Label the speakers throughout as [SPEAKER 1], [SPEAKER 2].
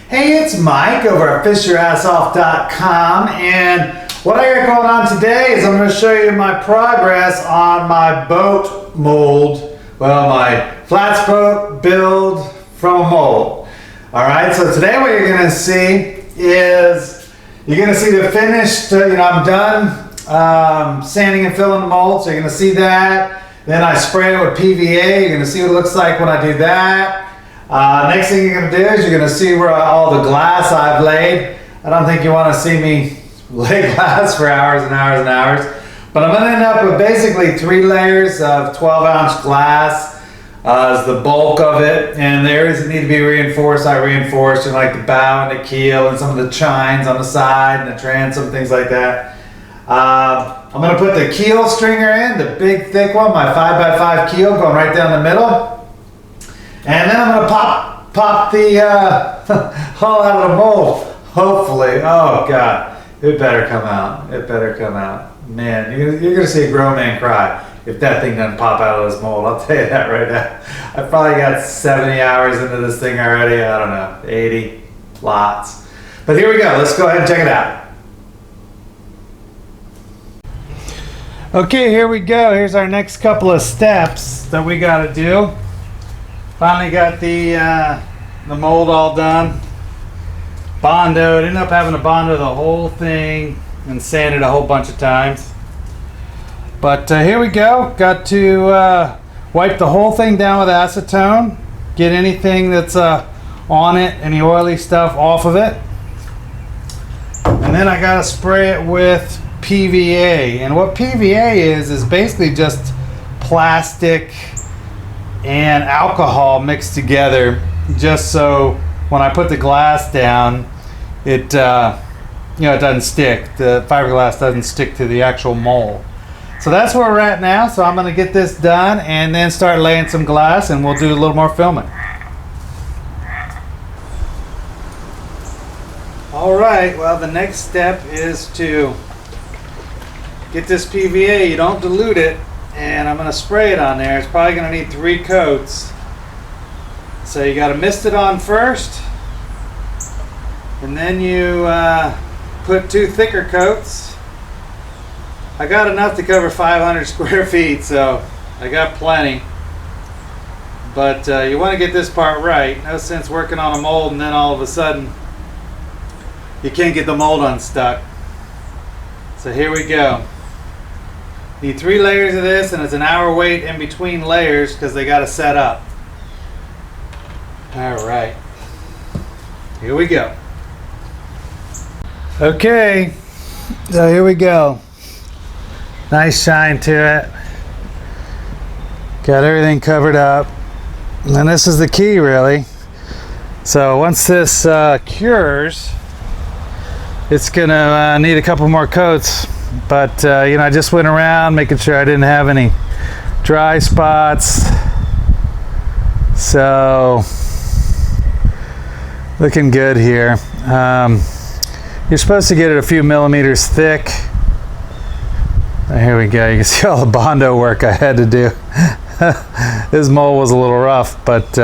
[SPEAKER 1] Hey, it's Mike over at fishyourassoff.com, and what I got going on today is I'm going to show you my progress on my boat mold, well, my flats boat build from a mold. Alright, so today what you're going to see is, you're going to see the finished, I'm done sanding and filling the mold, so you're going to see that. Then I spray it with PVA, you're going to see what it looks like when I do that. Next thing you're going to do is you're going to see where all the glass I've laid. I don't think you want to see me lay glass for hours and hours and hours. But I'm going to end up with basically 3 layers of 12-ounce glass as the bulk of it. And the areas that need to be reinforced, I reinforce, like the bow and the keel and some of the chines on the side and the transom, things like that. I'm going to put the keel stringer in, the big thick one, my 5x5 keel going right down the middle. And then I'm going to pop the hull out of the mold, hopefully. Oh God, it better come out. It better come out. Man, you're going to see a grown man cry if that thing doesn't pop out of this mold. I'll tell you that right now. I've probably got 70 hours into this thing already. I don't know, 80, lots. But here we go. Let's go ahead and check it out. Okay, here we go. Here's our next couple of steps that we got to do. Finally got the mold all done. Bondoed. Ended up having to bondo the whole thing and sand it a whole bunch of times. But here we go. Got to wipe the whole thing down with acetone. Get anything that's on it, any oily stuff off of it. And then I got to spray it with PVA. And what PVA is basically just plastic and alcohol mixed together, just so when I put the glass down, it it doesn't stick. The fiberglass doesn't stick to the actual mold. So that's where we're at now. So I'm going to get this done and then start laying some glass, and we'll do a little more filming. All right. Well, the next step is to get this PVA. You don't dilute it. And I'm going to spray it on there. It's probably going to need 3 coats. So you got to mist it on first. And then you put 2 thicker coats. I got enough to cover 500 square feet, so I got plenty. But you want to get this part right. No sense working on a mold and then all of a sudden you can't get the mold unstuck. So here we go. Need 3 layers of this, and it's an hour wait in between layers because they got to set up. All right, here we go. Okay, so here we go. Nice shine to it. Got everything covered up, and this is the key, really. So once this cures, it's gonna need a couple more coats. But I just went around making sure I didn't have any dry spots. So looking good here. You're supposed to get it a few millimeters thick. Here we go. You can see all the Bondo work I had to do. This mold was a little rough, but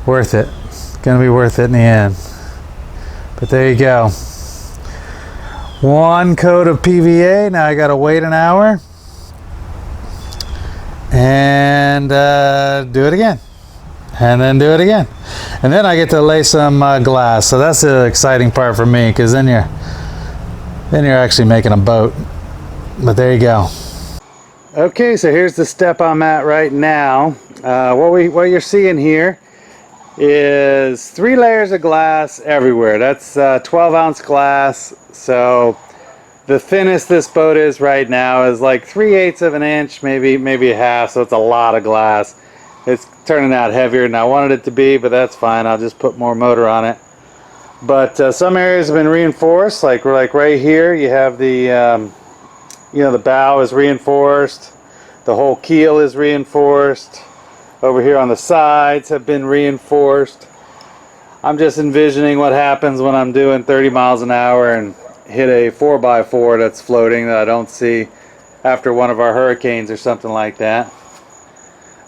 [SPEAKER 1] worth it. It's gonna be worth it in the end. But there you go. 1 coat of PVA. Now I gotta wait an hour and do it again, and then do it again, and then I get to lay some glass. So that's the exciting part for me, because then you're actually making a boat. But there you go. Okay, so here's the step I'm at right now. What you're seeing here is 3 layers of glass everywhere. That's 12-ounce glass. So the thinnest this boat is right now is like 3/8 of an inch, maybe a half. So it's a lot of glass. It's turning out heavier than I wanted it to be, but that's fine. I'll just put more motor on it. But some areas have been reinforced, like right here. You have the the bow is reinforced. The whole keel is reinforced. Over here on the sides have been reinforced. I'm just envisioning what happens when I'm doing 30 miles an hour and hit a 4x4 that's floating that I don't see after one of our hurricanes or something like that.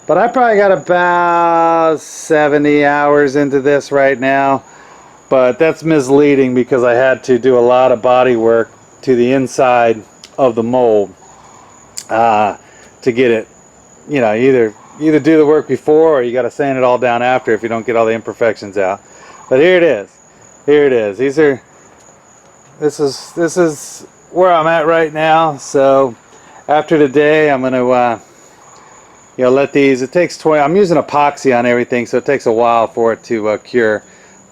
[SPEAKER 1] but I probably got about 70 hours into this right now. But that's misleading because I had to do a lot of body work to the inside of the mold to get it, you know, either do the work before or you got to sand it all down after if you don't get all the imperfections out. But here it is. Here it is. This is where I'm at right now. So after today, I'm going to let these, it takes 20, I'm using epoxy on everything, so it takes a while for it to cure.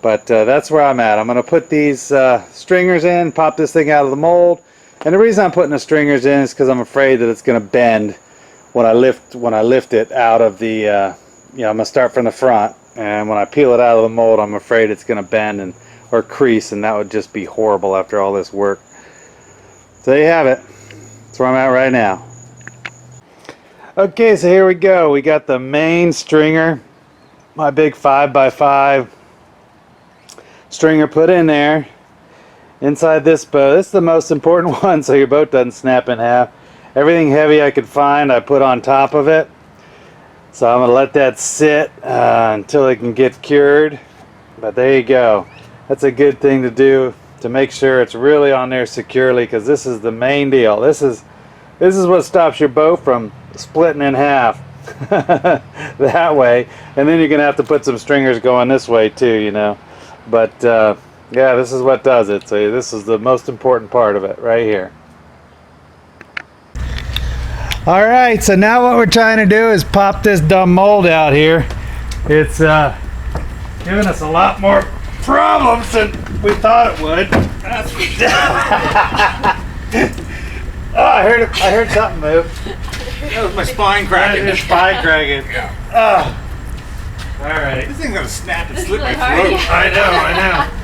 [SPEAKER 1] But that's where I'm at. I'm going to put these stringers in, pop this thing out of the mold. And the reason I'm putting the stringers in is because I'm afraid that it's going to bend when I lift it out of the, I'm going to start from the front. And when I peel it out of the mold, I'm afraid it's going to bend or crease, and that would just be horrible after all this work. So there you have it. That's where I'm at right now. Okay, so here we go. We got the main stringer, my big 5x5 stringer put in there inside this boat. This is the most important one so your boat doesn't snap in half. Everything heavy I could find I put on top of it. So I'm going to let that sit until it can get cured. But there you go. That's a good thing to do to make sure it's really on there securely, because this is the main deal. This is what stops your boat from splitting in half that way. And then you're going to have to put some stringers going this way too, you know. But yeah, this is what does it. So this is the most important part of it right here. Alright, so now what we're trying to do is pop this dumb mold out here. It's giving us a lot more problems than we thought it would. That's oh, I heard something move.
[SPEAKER 2] That was my spine cracking.
[SPEAKER 1] Your spine cracking.
[SPEAKER 2] Yeah.
[SPEAKER 1] Alright.
[SPEAKER 2] This thing's gonna snap and slip my
[SPEAKER 3] really hard,
[SPEAKER 2] throat.
[SPEAKER 3] yeah.
[SPEAKER 1] I know.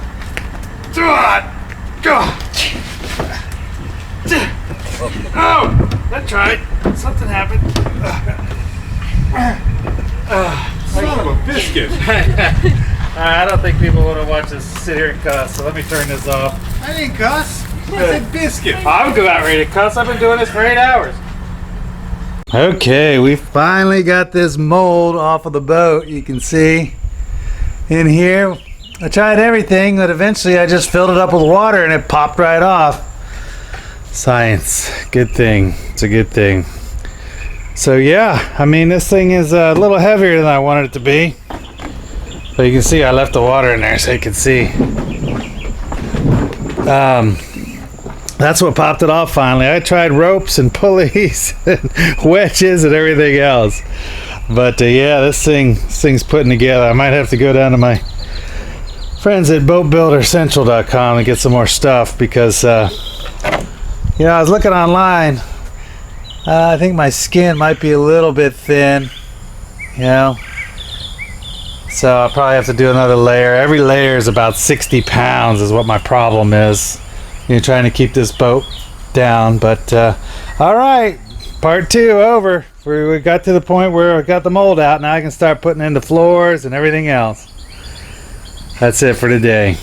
[SPEAKER 1] Oh, that tried. Something happened.
[SPEAKER 2] Son of a biscuit.
[SPEAKER 1] I don't think people want to watch us sit here and cuss, so let me turn this off.
[SPEAKER 2] I didn't cuss. I said biscuit.
[SPEAKER 1] I'm about ready to cuss. I've been doing this for 8 hours. Okay, we finally got this mold off of the boat. You can see in here. I tried everything, but eventually I just filled it up with water and it popped right off. Science. Good thing. It's a good thing. So yeah, I mean, this thing is a little heavier than I wanted it to be. But you can see I left the water in there so you can see. That's what popped it off finally. I tried ropes and pulleys and wedges and everything else. But yeah, this thing's putting together. I might have to go down to my friends at boatbuildercentral.com and get some more stuff because you know, I was looking online. I think my skin might be a little bit thin, you know. So I'll probably have to do another layer. Every layer is about 60 pounds is what my problem is. You know, trying to keep this boat down. But all right, part 2 over. We got to the point where I got the mold out. Now I can start putting in the floors and everything else. That's it for today.